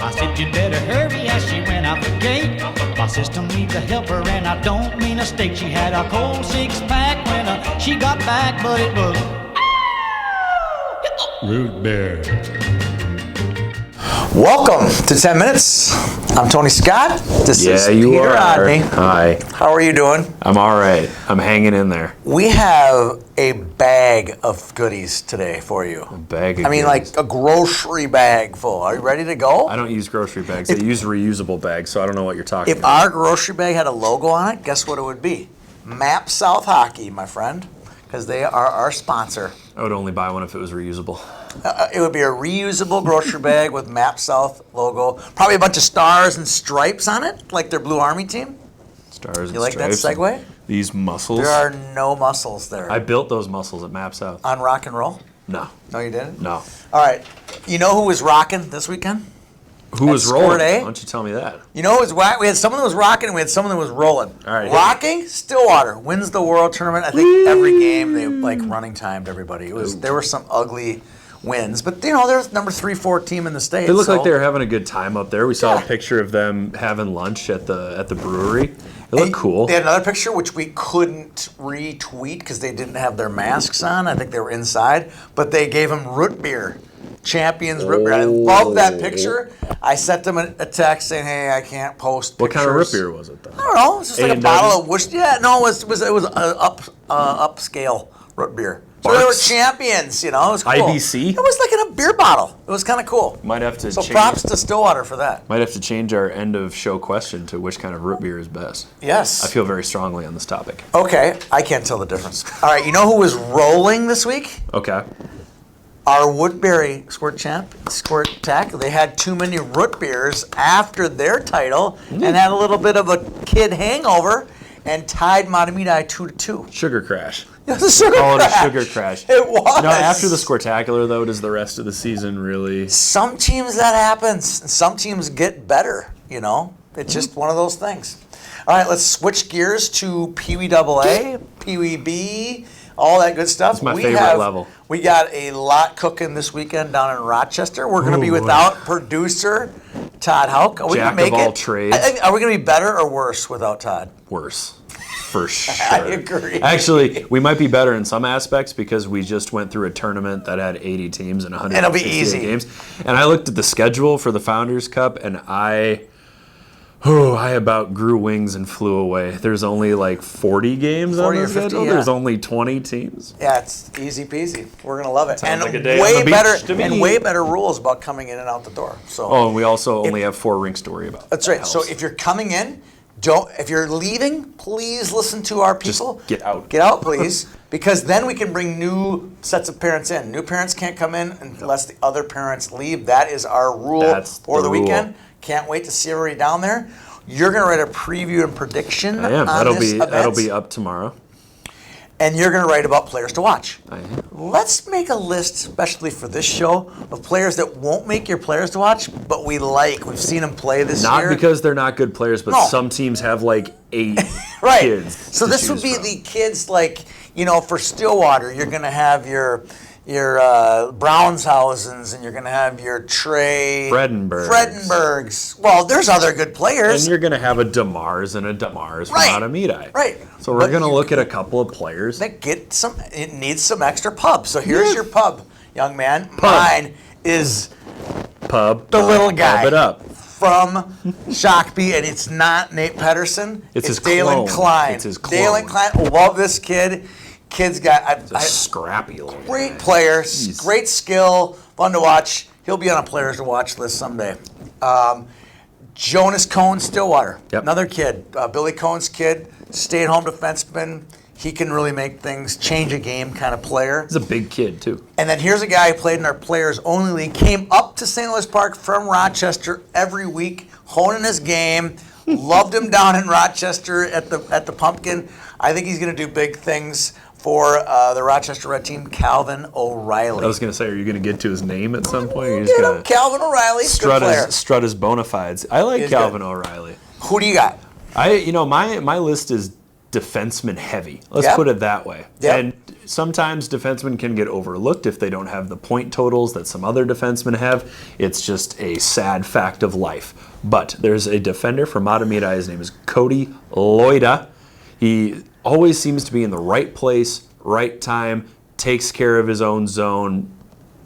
I said you'd better hurry as she went out the gate. My sister needs a helper and I don't mean a steak. She had a cold six-pack when she got back, but it was root beer. Welcome to 10 Minutes. I'm Tony Scott. This is you Peter are. Rodney. Hi. How are you doing? I'm all right. I'm hanging in there. We have a bag of goodies today for you. A bag of I mean, goodies. like a grocery bag full. Are you ready to go? I don't use grocery bags. I use reusable bags, so I don't know what you're talking If about. our grocery bag had a logo on it, guess what it would be? Map South Hockey, my friend, because they are our sponsor. I would only buy one if it was reusable. It would be a reusable grocery bag with Map South logo. Probably a bunch of stars and stripes on it, like their Blue Army team. Stars You and like that stripes. segue? These muscles. There are no muscles there. I built those muscles at Map South. On rock and roll? No. No, you didn't? No. All right. You know who was rocking this weekend? Who was Scored rolling? A? Why don't you tell me that? You know who was we had someone that was rocking and we had someone that was rolling. All right. Rocking, Stillwater wins the World Tournament. I think every game they like running timed everybody. There were some ugly wins, but you know, they're number 3-4 team in the state. They looked like they were having a good time up there. We saw a picture of them having lunch at the brewery. They looked cool. They had another picture which we couldn't retweet because they didn't have their masks on. I think they were inside, but they gave them root beer. Champions root beer. I love that picture. I sent them a text saying, "Hey, I can't post What pictures." kind of root beer was it, though? I don't know. It's just like a A&W? bottle of Worcester. Yeah, no, it was upscale root beer. So they were Barks? champions, you know. It was cool. IBC? It was like in a beer bottle. It was kind of cool. Might have to So change. props to Stillwater for that. Might have to change our end of show question to which kind of root beer is best. Yes. I feel very strongly on this topic. Okay, I can't tell the difference. All right, you know who was rolling this week? Okay. Our Woodbury Squirt Tech. They had too many root beers after their title and had a little bit of a kid hangover and tied Matamidi 2-2. Sugar crash. It was a sugar Call crash. it a sugar crash. It was. Now, after the Squirtacular, though, does the rest of the season really... Some teams that happens. Some teams get better, you know. It's just one of those things. All right, let's switch gears to Pee Wee AA, Pee Wee B, all that good stuff. It's my favorite level. We got a lot cooking this weekend down in Rochester. We're going to be without producer Todd Houck. Are we Jack going to make of all it? trades. Are we going to be better or worse without Todd? Worse. For sure. I agree. Actually, we might be better in some aspects because we just went through a tournament that had 80 teams and It'll be 168 easy. games. And I looked at the schedule for the Founders Cup, and I about grew wings and flew away. There's only like 40 games 40 on or the 50, schedule. yeah. There's only 20 teams. Yeah, it's easy peasy. We're going to love it. Sounds And like a day on the beach to me. way better rules about coming in and out the door. So Oh, and we also only have 4 rinks to worry about. That's That right. So helps. if you're coming in, if you're leaving, please listen to our people. get out. Get out, please, because then we can bring new sets of parents in. New parents can't come in unless the other parents leave. That is our rule That's for the the rule. weekend. Can't wait to see everybody down there. You're going to write a preview and prediction I am. on this event. That'll be up tomorrow. And you're going to write about players to watch. I am. Let's make a list, especially for this show, of players that won't make your players to watch, but we like. We've seen them play this Not year. because they're not good players, but No. some teams have like 8 Right. kids. So to this would choose be from. the kids like, you know, for Stillwater, you're going to have your Brownshausens and you're going to have your Trey Fredenbergs. Well, there's other good players. And you're going to have a DeMars and a DeMars Right. from Matamidi. Right. So we're But going to you- look at a couple of players. It needs some extra pub. So here's Yeah. your pub, young man. Pub. Mine is Pub. the little guy. Pub it up. From Shakopee, and it's not Nate Pedersen. It's his Dalen clone. Klein. It's his Dalen clone. Klein. Love this kid. Kid's got A scrappy little great guy. player, Jeez. great skill, fun to watch. He'll be on a players to watch list someday. Jonas Cohn, Stillwater, Yep. another kid. Billy Cohn's kid, stay-at-home defenseman. He can really make things, change a game kind of player. He's a big kid, too. And then here's a guy who played in our Players Only League, came up to St. Louis Park from Rochester every week, honing his game. Loved him down in Rochester at the Pumpkin. I think he's going to do big things for the Rochester Red Team, Calvin O'Reilly. I was going to say, are you going to get to his name at some point? Or you're just Get going him, to Calvin O'Reilly, good player. strut his bona fides. I like He's Calvin good. O'Reilly. Who do you got? My list is defenseman heavy. Let's Yep. put it that way. Yep. And sometimes defensemen can get overlooked if they don't have the point totals that some other defensemen have. It's just a sad fact of life. But there's a defender from Matamidi. His name is Cody Loida. He always seems to be in the right place, right time, takes care of his own zone,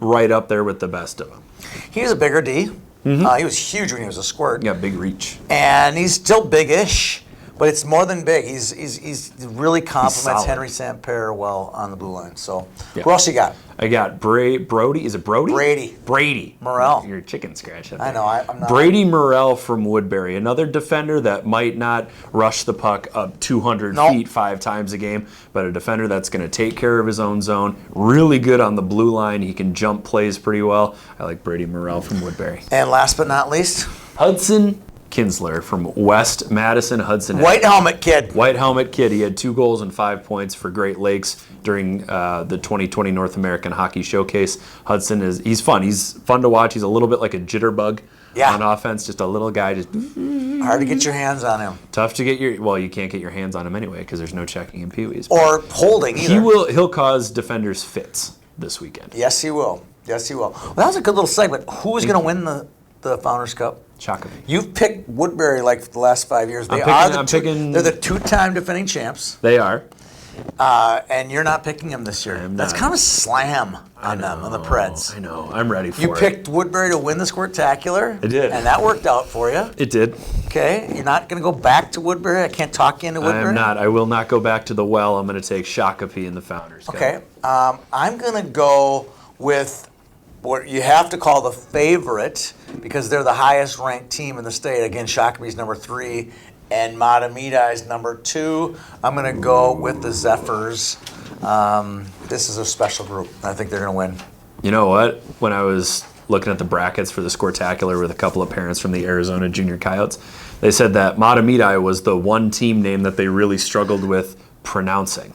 right up there with the best of them. He was a bigger D. He was huge when he was a squirt. Yeah, big reach. And he's still big-ish, but it's more than big. He's really complements solid. Henry Samper well on the blue line. So Yeah. who else you got? I got Brody. Is it Brody? Brady. Morrell. You're a chicken scratch. I know. I'm not. Brady Morrell from Woodbury, another defender that might not rush the puck up 200 Nope. feet 5 times a game, but a defender that's going to take care of his own zone. Really good on the blue line. He can jump plays pretty well. I like Brady Morrell from Woodbury. And last but not least, Hudson Kinsler from West Madison. Hudson. White Helmet Kid. White Helmet Kid. He had 2 goals and 5 points for Great Lakes during the 2020 North American Hockey Showcase. Hudson he's fun. He's fun to watch. He's a little bit like a jitterbug on offense. Just a little guy. Just Hard to get your hands on him. tough to get you can't get your hands on him anyway because there's no checking in Pee-wees. Or holding either. He'll cause defenders fits this weekend. Yes, he will. Yes, he will. Well, that was a good little segment. Who's going to win the Founders Cup? Shocking. You've picked Woodbury like for the last 5 years. They're the 2-time defending champs. They are. And you're not picking them this year. That's kind of a slam on them, on the Preds. I know. I'm ready for it. You picked Woodbury to win the Squirtacular. I did. And that worked out for you. It did. Okay. You're not going to go back to Woodbury? I can't talk you into Woodbury? I am not. I will not go back to the well. I'm going to take Shakopee in the Founders Cup. Okay. I'm going to go with what you have to call the favorite because they're the highest ranked team in the state. Again, Shakopee's number 3 and Matamidi is number 2. I'm going to go with the Zephyrs. This is a special group. I think they're going to win. You know what? When I was looking at the brackets for the Squirtacular with a couple of parents from the Arizona Junior Coyotes, they said that Matamidi was the one team name that they really struggled with pronouncing.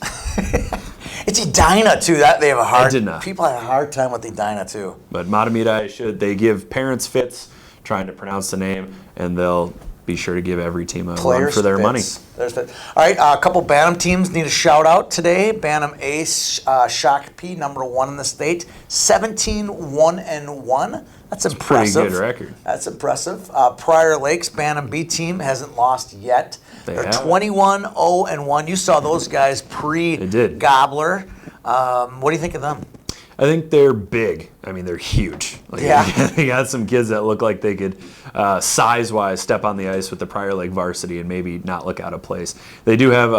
It's Edina too. That they have a hard. Edina. People have a hard time with Edina too. But Matamidi they give parents fits trying to pronounce the name, and they'll be sure to give every team a run for their money. All right, a couple Bantam teams need a shout out today. Bantam Ace, Shakopee, number 1 in the state, 17-1-1. That's impressive. Pretty good record. That's impressive. Prior Lakes, Bantam B team hasn't lost yet. They're haven't. 21-0-1. You saw those guys pre-Gobbler. What do you think of them? I think they're big. I mean, they're huge. They got some kids that look like they could, size-wise, step on the ice with the Prior Lake varsity and maybe not look out of place. They do have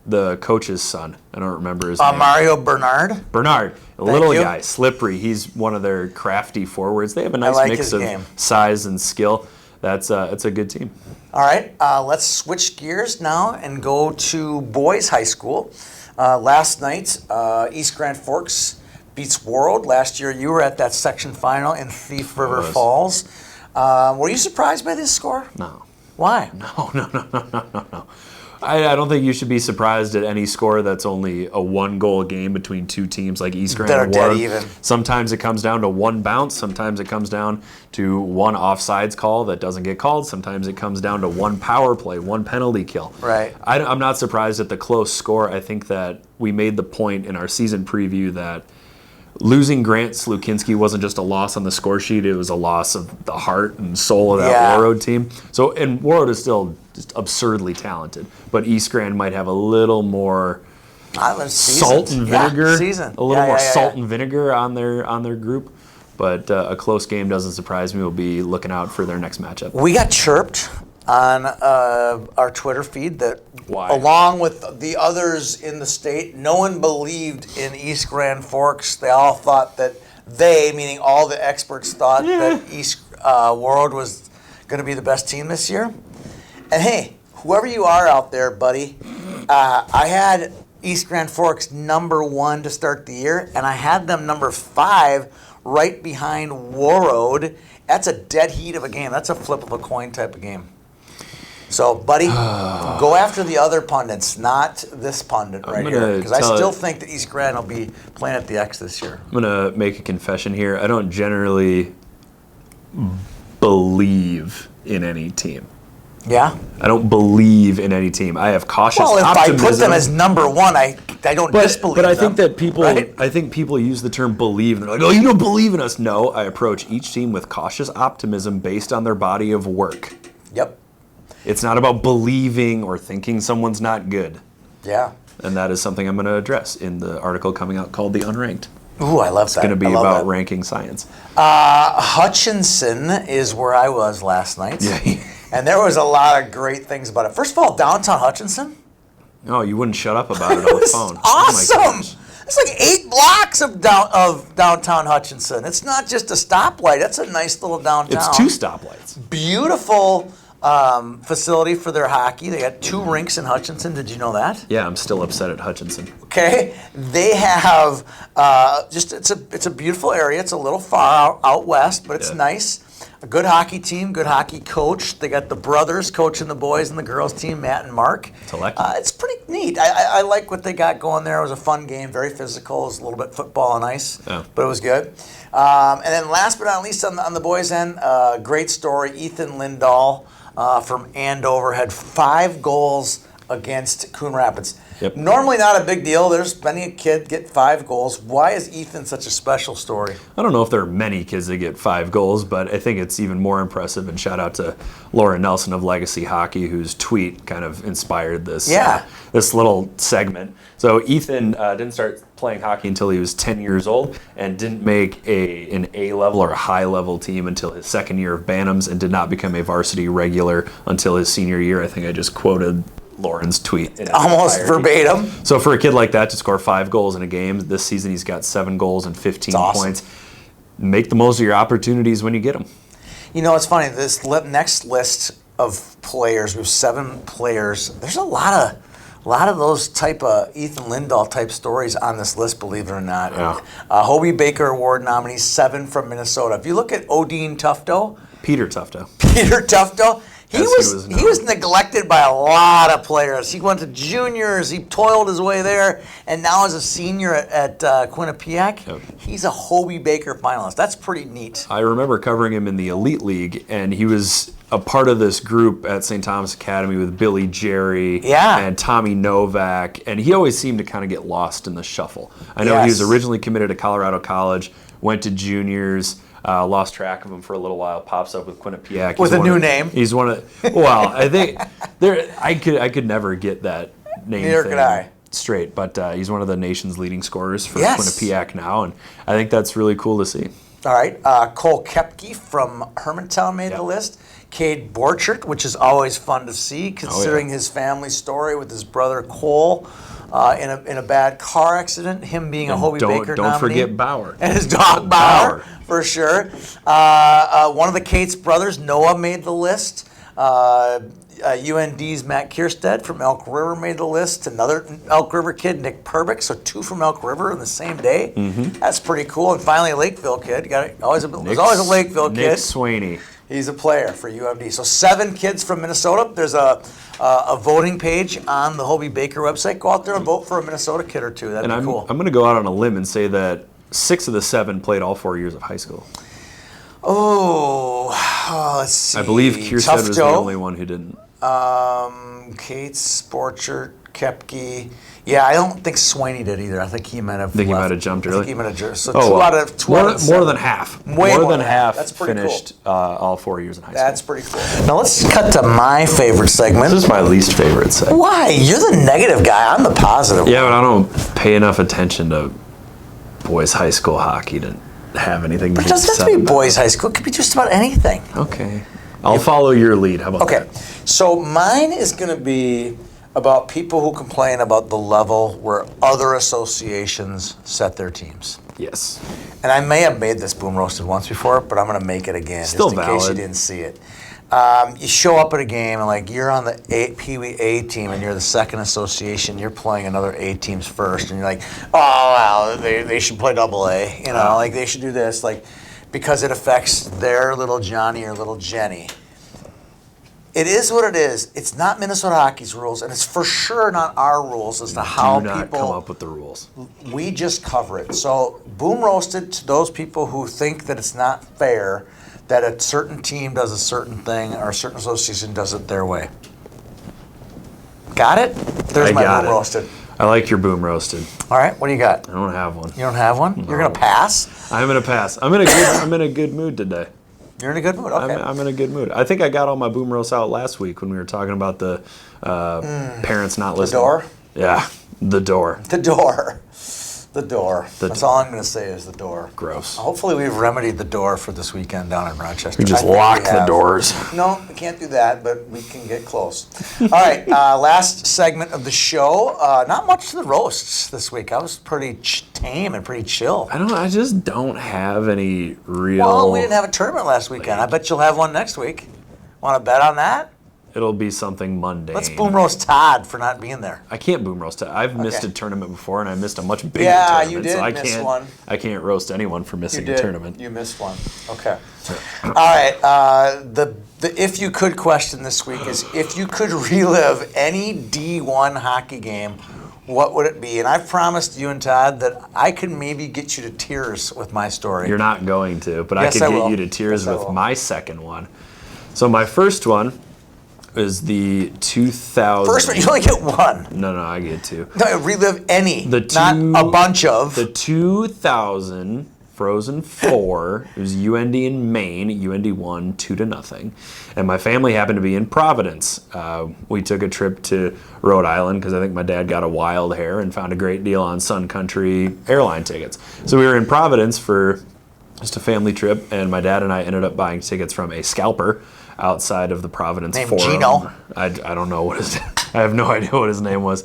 the coach's son. I don't remember his name. Mario Bernard. Bernard, a little guy, slippery. He's one of their crafty forwards. They have a nice mix of size and skill. It's a good team. All right, let's switch gears now and go to boys high school. Last night, East Grand Forks beats World. Last year, you were at that section final in Thief River Falls. Were you surprised by this score? No. Why? No. I don't think you should be surprised at any score that's only a 1-goal game between 2 teams like East Grand and Warren. Dead even. Sometimes it comes down to 1 bounce. Sometimes it comes down to 1 offsides call that doesn't get called. Sometimes it comes down to 1 power play, 1 penalty kill. Right. I'm not surprised at the close score. I think that we made the point in our season preview that losing Grant Slukinski wasn't just a loss on the score sheet, it was a loss of the heart and soul of that Warroad team. So, and Warroad is still just absurdly talented, but East Grand might have a little more salt and vinegar, salt and vinegar on their group. But a close game doesn't surprise me. We'll be looking out for their next matchup. We got chirped on our Twitter feed that along with the others in the state, no one believed in East Grand Forks. They all thought that meaning all the experts, thought that East World was going to be the best team this year. And hey, whoever you are out there, buddy, I had East Grand Forks number 1 to start the year, and I had them number 5 right behind Warroad. That's a dead heat of a game. That's a flip of a coin type of game. So, buddy, go after the other pundits, not this pundit right here. Because I still think that East Grand will be playing at the X this year. I'm going to make a confession here. I don't generally believe in any team. Yeah. I don't believe in any team. I have cautious Well, if optimism. I put them as number one, I don't disbelieve them. But I think that people, right? I think people use the term believe, and they're like, "Oh, you don't believe in us." No, I approach each team with cautious optimism based on their body of work. Yep. It's not about believing or thinking someone's not good, Yeah. and that is something I'm going to address in the article coming out called "The Unranked." Ooh, I love that. It's going to be I love about that. ranking science. Hutchinson is where I was last night. Yeah. And there was a lot of great things about it. First of all, downtown Hutchinson. Oh, you wouldn't shut up about it on the It's phone. Oh my awesome. gosh. It's like 8 blocks of downtown Hutchinson. It's not just a stoplight. That's a nice little downtown. It's 2 stoplights. Beautiful facility for their hockey. They got 2 rinks in Hutchinson. Did you know that? Yeah, I'm still upset at Hutchinson. Okay, they have it's a beautiful area. It's a little far out west, but it's Yeah. nice. A good hockey team, good hockey coach. They got the brothers coaching the boys and the girls team, Matt and Mark. It's pretty neat. I like what they got going there. It was a fun game, very physical. It was a little bit football on ice, but it was good. And then last but not least on the boys' end, great story. Ethan Lindahl from Andover had 5 goals against Coon Rapids. Yep. Normally not a big deal. There's many a kid get 5 goals. Why is Ethan such a special story? I don't know if there are many kids that get 5 goals, but I think it's even more impressive. And shout out to Laura Nelson of Legacy Hockey, whose tweet kind of inspired this this little segment. So Ethan didn't start playing hockey until he was 10 years old, and didn't make an A level or a high level team until his second year of Bantams, and did not become a varsity regular until his senior year. I think I just quoted Lauren's tweet. Almost verbatim. So for a kid like that to score 5 goals in a game, this season he's got 7 goals and 15 awesome. points. Make the most of your opportunities when you get them. You know, it's funny. This next list of players, we have 7 players. There's a lot of those type of Ethan Lindahl type stories on this list, believe it or not. Yeah. Hobie Baker Award nominees, 7 from Minnesota. If you look at Odine Tufto, Peter Tufto. he was neglected by a lot of players. He went to juniors. He toiled his way there, and now as a senior at Quinnipiac, he's a Hobie Baker finalist. That's pretty neat. I remember covering him in the Elite League, and he was a part of this group at St. Thomas Academy with Billy Jerry and Tommy Novak, and he always seemed to kind of get lost in the shuffle. I know he was originally committed to Colorado College, went to juniors, lost track of him for a little while, pops up with Quinnipiac. With a new name. He's one of, well, I think, I could never get that name Neither thing could I. straight, but he's one of the nation's leading scorers for Quinnipiac now, and I think that's really cool to see. All right, Cole Kepke from Hermantown made the list. Cade Borchert, which is always fun to see, considering his family story with his brother Cole in a bad car accident, him being a Hobie Baker nominee. Don't forget Bauer. And his dog Bauer, for sure. One of the Cates brothers, Noah, made the list. UND's Matt Kierstead from Elk River made the list. Another Elk River kid, Nick Perbick, so 2 from Elk River in the same day. That's pretty cool. And finally, a Lakeville kid. There's always a Lakeville kid. Nick Swaney. He's a player for UMD. So 7 kids from Minnesota. There's a voting page on the Hobie Baker website. Go out there and vote for a Minnesota kid or 2. That'd be cool. I'm going to go out on a limb and say that 6 of the 7 played all 4 years of high school. Let's see. I believe Kierstead was the only one who didn't. Cates, Borchert, Kepke. Yeah, I don't think Swaney did either. I think he might have. He might have jumped early. I think he might have jumped. So 2 out of 2 out of 7. More than half. More than half. That's pretty finished all 4 years in high school. That's pretty cool. Now let's cut to my favorite segment. This is my least favorite segment. Why? You're the negative guy. I'm the positive. Yeah, but I don't pay enough attention to boys' high school hockey to have anything to But it doesn't have to be boys' high school. It could be just about anything. Okay. I'll follow your lead. How about that? Okay. So mine is going to be about people who complain about the level where other associations set their teams. Yes. And I may have made this boom roasted once before, but I'm going to make it again Still just in case you valid. didn't see it. You show up at a game and like you're on the Pee Wee A team and you're the second association. You're playing another A teams first, and you're like, oh well, they should play double A. You know, like they should do this, like because it affects their little Johnny or little Jenny. It is what it is. It's not Minnesota hockey's rules, and it's for sure not our rules as to how Do not people come up with the rules. We just cover it. So boom roasted to those people who think that it's not fair that a certain team does a certain thing or a certain association does it their way. Got it? There's my boom roasted. I like your boom roasted. All right, what do you got? I don't have one. You don't have one? No. You're going to pass? I'm going to pass. I'm in a good mood today. You're in a good mood, okay. I'm in a good mood. I think I got all my boom roasts out last week when we were talking about the parents not listening. The door? Yeah, the door. The door. The door. That's all I'm going to say is the door. Gross. Hopefully we've remedied the door for this weekend down in Rochester. We just lock the doors. No, we can't do that, but we can get close. All right, last segment of the show. Not much to the roasts this week. I was pretty tame and pretty chill. I just don't have any real... Well, we didn't have a tournament last weekend. I bet you'll have one next week. Want to bet on that? It'll be something mundane. Let's boom roast Todd for not being there. I can't boom roast. I've missed a tournament before, and I missed a much bigger Yeah, tournament. you did so I miss can't, one. I can't roast anyone for missing a tournament. You missed one. Okay. All right. The if you could question this week is if you could relive any D1 hockey game, what would it be? And I've promised you and Todd that I could maybe get you to tears with my story. You're not going to, but Yes, I I could will. get you to tears Yes, I with will. my second one. So my first one is the 2000. First one, you only get one. No, I get two. No, relive any, The not two- a bunch of. The 2000 Frozen Four. It was UND in Maine. UND won 2-0, and my family happened to be in Providence. We took a trip to Rhode Island because I think my dad got a wild hair and found a great deal on Sun Country airline tickets. So we were in Providence for just a family trip, and my dad and I ended up buying tickets from a scalper outside of the Providence Named Forum. Gino? I don't know what his I have no idea what his name was.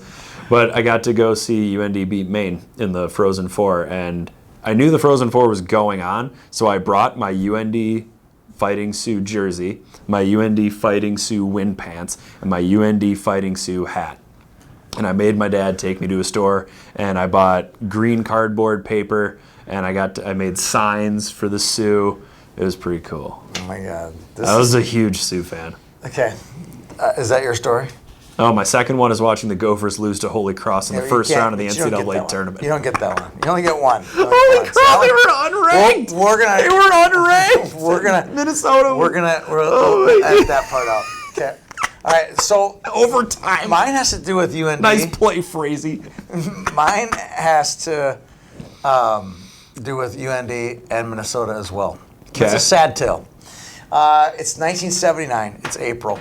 But I got to go see UND beat Maine in the Frozen Four, and I knew the Frozen Four was going on, so I brought my UND Fighting Sioux jersey, my UND Fighting Sioux wind pants, and my UND Fighting Sioux hat. And I made my dad take me to a store, and I bought green cardboard paper, and I made signs for the Sioux. It was pretty cool. Oh my God. I was a huge Sioux fan. Okay. Is that your story? Oh, my second one is watching the Gophers lose to Holy Cross in the Yeah, first you can't- round of the but you don't get that NCAA one. tournament. You don't get that one. You only get one. Holy crap, they were unranked! We're gonna. They were unranked! We're gonna. Minnesota. We're gonna. Oh my edit that part out. Okay. All right. So overtime. mine has to do with UND. Nice play, Frazee. Mine has to do with UND and Minnesota as well. It's Okay. a sad tale. It's 1979. It's April.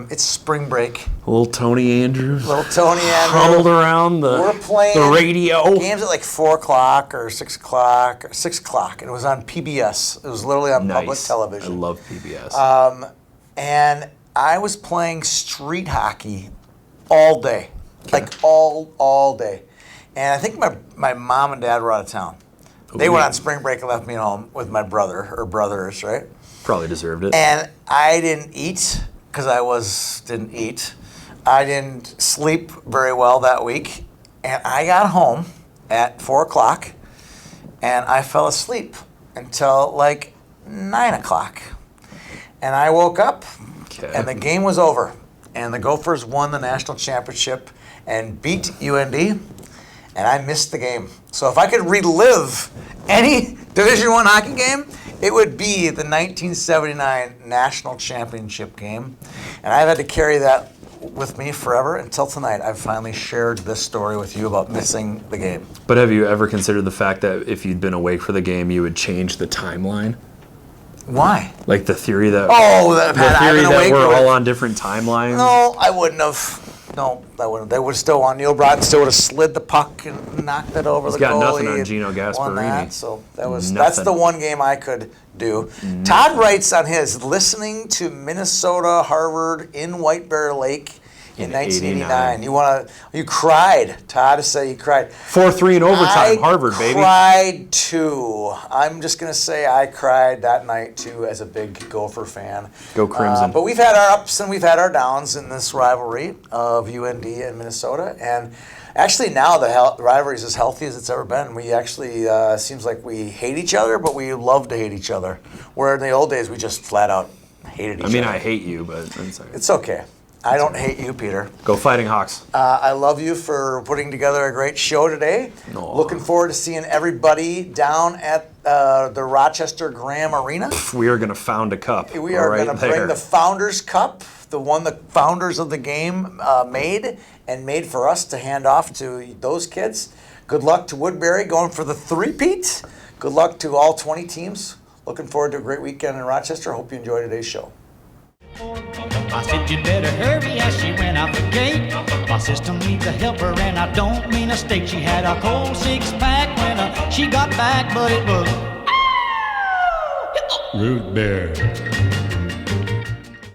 It's spring break. Little Tony Andrews. Little Tony Huddled Andrews. around We're playing the radio. games at like 4 o'clock or 6 o'clock. 6 o'clock. And it was on PBS. It was literally on public Nice. television. I love PBS. And I was playing street hockey all day, like all day. And I think my mom and dad were out of town. They went on spring break and left me at home with my brother or brothers, right? Probably deserved it. And I didn't eat because didn't eat. I didn't sleep very well that week, and I got home at 4 o'clock, and I fell asleep until like 9 o'clock. And I woke up, and the game was over, and the Gophers won the national championship and beat UND, and I missed the game. So if I could relive any Division I hockey game, it would be the 1979 national championship game, and I've had to carry that with me forever until tonight. I've finally shared this story with you about missing the game. But have you ever considered the fact that if you'd been awake for the game, you would change the timeline? Why? Like the theory that I've been awake we're for it. all on different timelines. No, I wouldn't have. No, I wouldn't. They would have still won. Neil Broughton still would have slid the puck and knocked it over He's the got goalie. nothing on and Gino won Gasparini. that. So that's Nothing. the one game I could do. Todd writes on his listening to Minnesota Harvard in White Bear Lake in 1989. You cried. Todd said you cried. 4-3 in overtime, Harvard, baby. Cried too. I'm just gonna say I cried that night too as a big Gopher fan. Go Crimson. But we've had our ups and we've had our downs in this rivalry of UND and Minnesota, and actually now the rivalry is as healthy as it's ever been. We actually seems like we hate each other, but we love to hate each other. Where in the old days we just flat out hated each other. I hate you, but it's okay. It's okay. I don't hate you, Peter. Go Fighting Hawks. I love you for putting together a great show today. Aw. Looking forward to seeing everybody down at the Rochester Graham Arena. We are going to found a cup. We are right going to there. bring the Founders Cup, the one the founders of the game made for us to hand off to those kids. Good luck to Woodbury going for the three-peat. Good luck to all 20 teams. Looking forward to a great weekend in Rochester. Hope you enjoy today's show. I said you'd better hurry as she went out the gate. My sister needs a helper and I don't mean a steak. She had a cold six-pack when she got back, but it was Root beer.